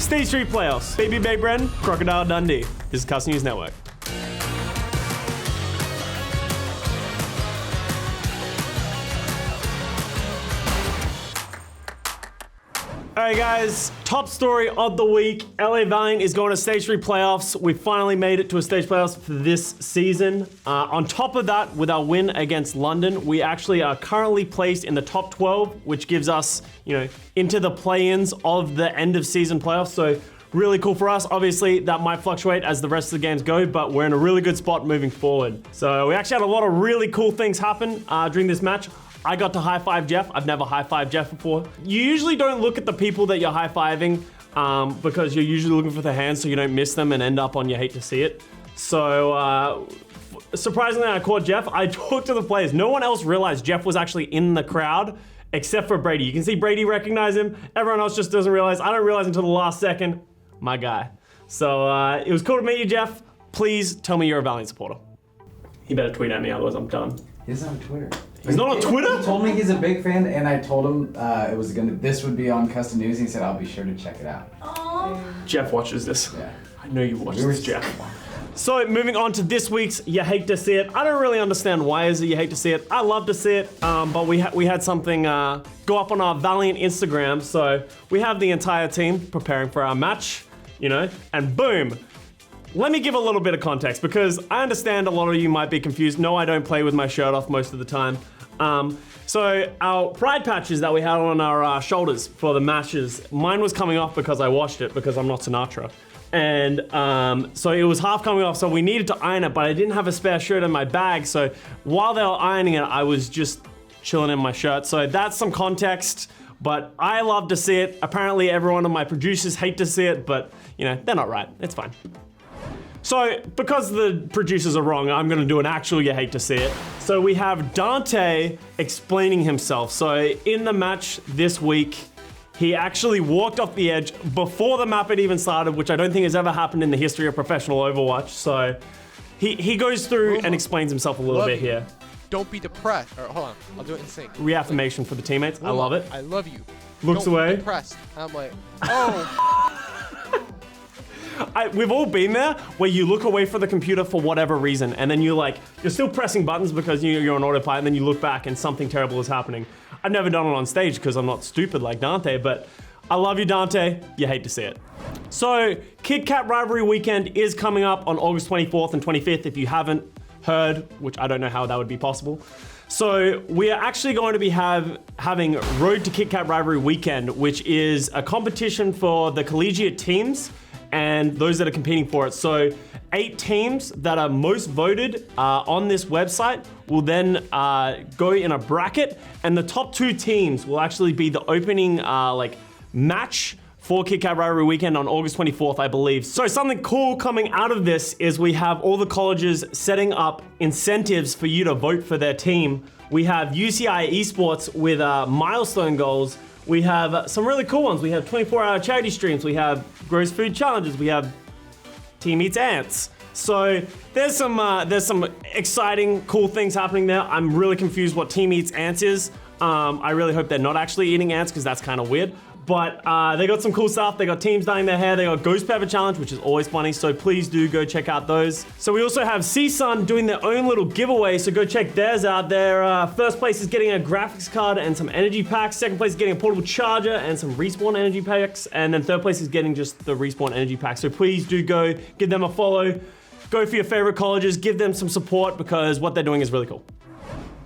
Stage 3 playoffs. Baby Bay Bren, Crocodile Dundee. This is Custa News Network. Alright guys, top story of the week. LA Valiant is going to Stage 3 playoffs. We finally made it to a Stage playoffs for this season. On top of that, with our win against London, we actually are currently placed in the top 12, which gives us, into the play-ins of the end of season playoffs. So really cool for us. Obviously, that might fluctuate as the rest of the games go, but we're in a really good spot moving forward. So we actually had a lot of really cool things happen during this match. I got to high-five Jeff. I've never high-fived Jeff before. You usually don't look at the people that you're high-fiving because you're usually looking for the hands so you don't miss them and end up on you hate to see it. So, surprisingly, I caught Jeff. I talked to the players. No one else realized Jeff was actually in the crowd except for Brady. You can see Brady recognize him. Everyone else just doesn't realize. I don't realize until the last second. My guy. So, it was cool to meet you, Jeff. Please tell me you're a Valiant supporter. He better tweet at me, otherwise I'm done. He's on Twitter. He's not on Twitter? He told me he's a big fan, and I told him this would be on Custa News. He said I'll be sure to check it out. Aww. Jeff watches this. Yeah. I know you watch this, Jeff. So moving on to this week's You Hate to See It. I don't really understand why is it you hate to see it. I love to see it, but we had something go up on our Valiant Instagram. So we have the entire team preparing for our match, and boom. Let me give a little bit of context because I understand a lot of you might be confused. No, I don't play with my shirt off most of the time. So our pride patches that we had on our shoulders for the matches, mine was coming off because I washed it because I'm not Sinatra. And so it was half coming off, so we needed to iron it, but I didn't have a spare shirt in my bag. So while they were ironing it, I was just chilling in my shirt. So that's some context, but I love to see it. Apparently every one of my producers hate to see it, but they're not right. It's fine. So, because the producers are wrong, I'm gonna do an actual You Hate to See It. So we have Danteh explaining himself. So in the match this week, he actually walked off the edge before the map had even started, which I don't think has ever happened in the history of professional Overwatch. So he goes through and explains himself a little bit here. Don't be depressed. Or, hold on, I'll do it in sync. Reaffirmation for the teammates. I love it. I love you. Looks Don't away. Be depressed. I'm like, oh. We've all been there where you look away from the computer for whatever reason, and then you're still pressing buttons because you're on autopilot, and then you look back and something terrible is happening. I've never done it on stage because I'm not stupid like Danteh, but I love you, Danteh. You hate to see it. So, Kit Kat Rivalry Weekend is coming up on August 24th and 25th if you haven't heard, which I don't know how that would be possible. So we are actually going to be having Road to Kit Kat Rivalry Weekend, which is a competition for the collegiate teams and those that are competing for it. So 8 teams that are most voted on this website will then go in a bracket, and the top 2 teams will actually be the opening match for Kit Kat Rivalry Weekend on August 24th, I believe. So something cool coming out of this is we have all the colleges setting up incentives for you to vote for their team. We have UCI Esports with milestone goals. We have some really cool ones. We have 24-hour charity streams. We have gross food challenges. We have Team Eats Ants. So there's some exciting, cool things happening there. I'm really confused what Team Eats Ants is. I really hope they're not actually eating ants because that's kind of weird. But they got some cool stuff. They got teams dyeing their hair. They got Ghost Pepper Challenge, which is always funny. So please do go check out those. So we also have CSUN doing their own little giveaway. So go check theirs out. Their first place is getting a graphics card and some energy packs. Second place is getting a portable charger and some Respawn energy packs. And then third place is getting just the Respawn energy pack. So please do go give them a follow. Go for your favorite colleges. Give them some support because what they're doing is really cool.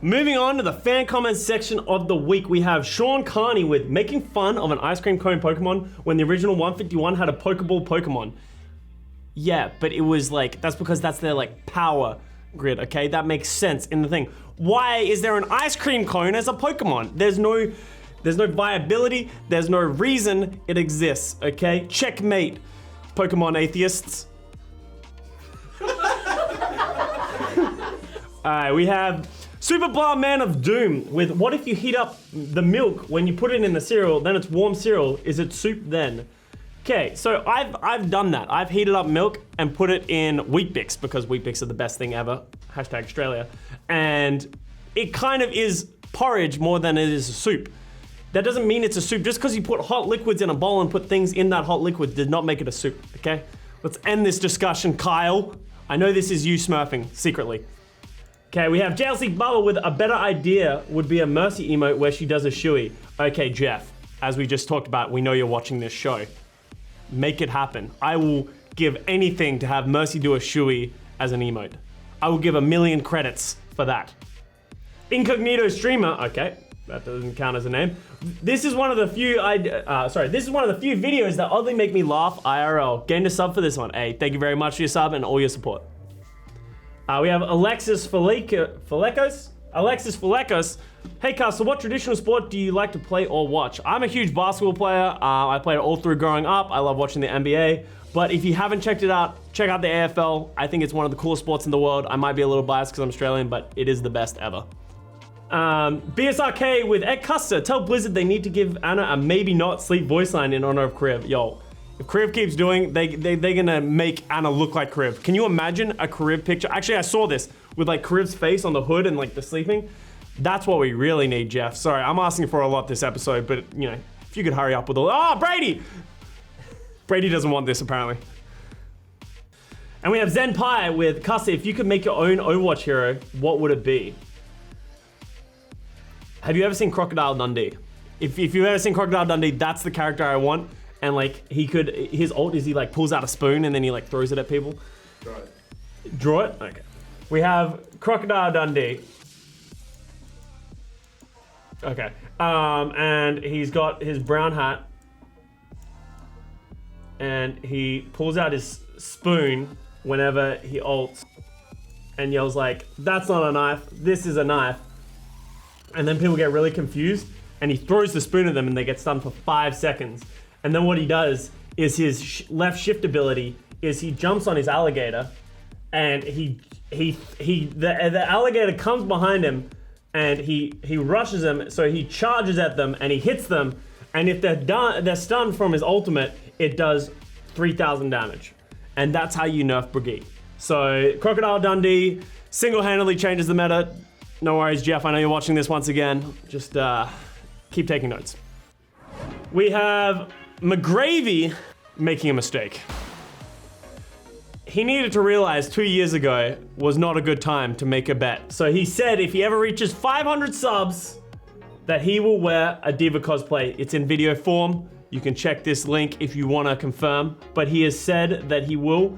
Moving on to the fan comments section of the week, we have Sean Carney with making fun of an ice cream cone Pokemon when the original 151 had a Pokeball Pokemon. Yeah, but it was that's because that's their power grid, okay? That makes sense in the thing. Why is there an ice cream cone as a Pokemon? There's no viability, there's no reason it exists, okay? Checkmate, Pokemon atheists. Alright, we have Super Bar Man of Doom with what if you heat up the milk when you put it in the cereal, then it's warm cereal, is it soup then? Okay, so I've done that. I've heated up milk and put it in Wheat Bix because Wheat Bix are the best thing ever, #Australia. And it kind of is porridge more than it is a soup. That doesn't mean it's a soup. Just because you put hot liquids in a bowl and put things in that hot liquid did not make it a soup, okay? Let's end this discussion, Kyle. I know this is you smurfing secretly. Okay, we have JLC Bubba with a better idea would be a Mercy emote where she does a shoey. Okay, Jeff, as we just talked about, we know you're watching this show. Make it happen. I will give anything to have Mercy do a shoey as an emote. I will give 1,000,000 credits for that. Incognito streamer, okay, that doesn't count as a name. This is one of the few this is one of the few videos that oddly make me laugh IRL. Gained a sub for this one. Hey, thank you very much for your sub and all your support. We have Alexis Falekos. Alexis Falekos. Hey, Custa, what traditional sport do you like to play or watch? I'm a huge basketball player. I played it all through growing up. I love watching the NBA. But if you haven't checked it out, check out the AFL. I think it's one of the coolest sports in the world. I might be a little biased because I'm Australian, but it is the best ever. BSRK with Ed Custa. Tell Blizzard they need to give Anna a maybe not sleep voice line in honor of Kriv. Yo, if Kriv keeps doing, they're gonna make Anna look like Kriv. Can you imagine a Kriv picture? Actually, I saw this with like Kriv's face on the hood and like the sleeping. That's what we really need, Jeff. Sorry, I'm asking for a lot this episode, but you know, if you could hurry up with all. Oh, Brady! Brady doesn't want this apparently. And we have Zen Pi with Custa. If you could make your own Overwatch hero, what would it be? Have you ever seen Crocodile Dundee? If you've ever seen Crocodile Dundee, that's the character I want. And like his ult is he like pulls out a spoon and then he like throws it at people. Draw it. Draw it? Okay. We have Crocodile Dundee. Okay. And he's got his brown hat. And he pulls out his spoon whenever he ults. And yells like, that's not a knife, this is a knife. And then people get really confused and he throws the spoon at them and they get stunned for 5 seconds. And then what he does is his left shift ability is he jumps on his alligator and the alligator comes behind him and he rushes them, so he charges at them and he hits them, and if they're stunned from his ultimate, it does 3,000 damage. And that's how you nerf Brigitte. So Crocodile Dundee single-handedly changes the meta. No worries, Jeff, I know you're watching this once again. Just keep taking notes. We have McGravy making a mistake. He needed to realize 2 years ago was not a good time to make a bet. So he said if he ever reaches 500 subs, that he will wear a Diva cosplay. It's in video form. You can check this link if you want to confirm, but he has said that he will.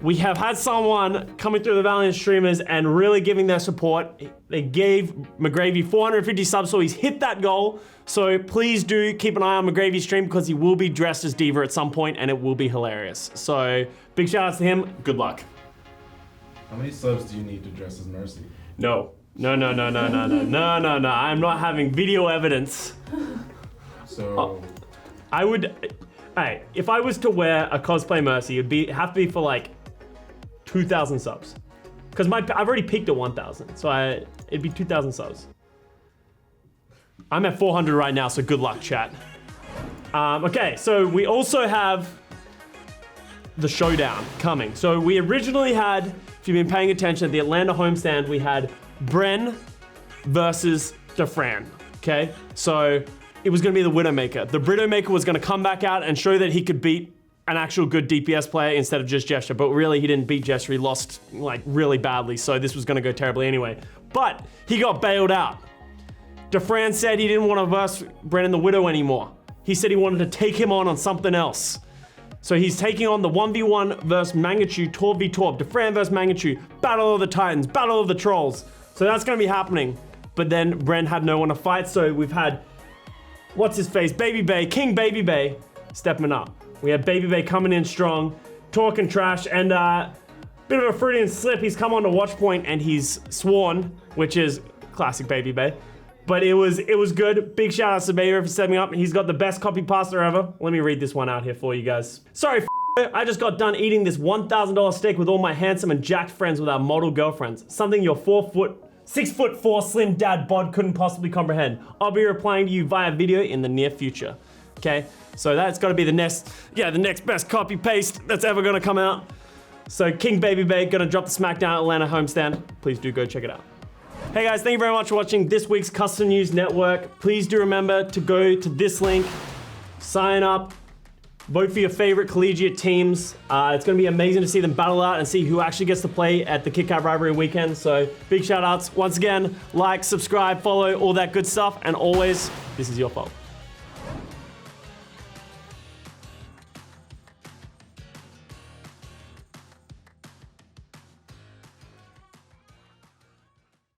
We have had someone coming through the Valiant streamers and really giving their support. They gave McGravy 450 subs, so he's hit that goal. So please do keep an eye on McGravy's stream because he will be dressed as Diva at some point and it will be hilarious. So big shout outs to him. Good luck. How many subs do you need to dress as Mercy? No. I'm not having video evidence. So I would, hey, if I was to wear a cosplay Mercy, it'd have to be for like 2,000 subs. Because I've already peaked at 1,000, so it'd be 2,000 subs. I'm at 400 right now, so good luck, chat. Okay, so we also have the showdown coming. So we originally had, if you've been paying attention, at the Atlanta homestand, we had Bren versus Defran, okay? So it was gonna be the Widowmaker. The Widowmaker was gonna come back out and show that he could beat an actual good DPS player instead of just Gesture, but really he didn't beat Gesture, he lost like really badly, so this was gonna go terribly anyway. But he got bailed out. Defran said he didn't want to verse Brennan the Widow anymore. He said he wanted to take him on something else. So he's taking on the 1v1 versus Mangachu, Torb v Torb, Defran versus Mangachu, Battle of the Titans, Battle of the Trolls. So that's gonna be happening. But then Bren had no one to fight, so we've had, what's his face, Baby Bay, King Baby Bay, stepping up. We have Baby Bay coming in strong, talking trash, and bit of a Freudian slip. He's come on to watch point and he's sworn, which is classic Baby Bay. But it was good. Big shout out to Baby Bay for stepping up. He's got the best copy pasta ever. Let me read this one out here for you guys. Sorry, I just got done eating this $1,000 steak with all my handsome and jacked friends with our model girlfriends. Something your 6'4" slim dad bod couldn't possibly comprehend. I'll be replying to you via video in the near future. Okay, so that's got to be the next best copy paste that's ever gonna come out. So King Baby Bay gonna drop the SmackDown Atlanta homestand. Please do go check it out. Hey guys, thank you very much for watching this week's Custa News Network. Please do remember to go to this link, sign up, vote for your favorite collegiate teams. It's going to be amazing to see them battle out and see who actually gets to play at the Kit Kat Rivalry weekend. So big shout outs. Once again, like, subscribe, follow, all that good stuff. And always, this is your fault.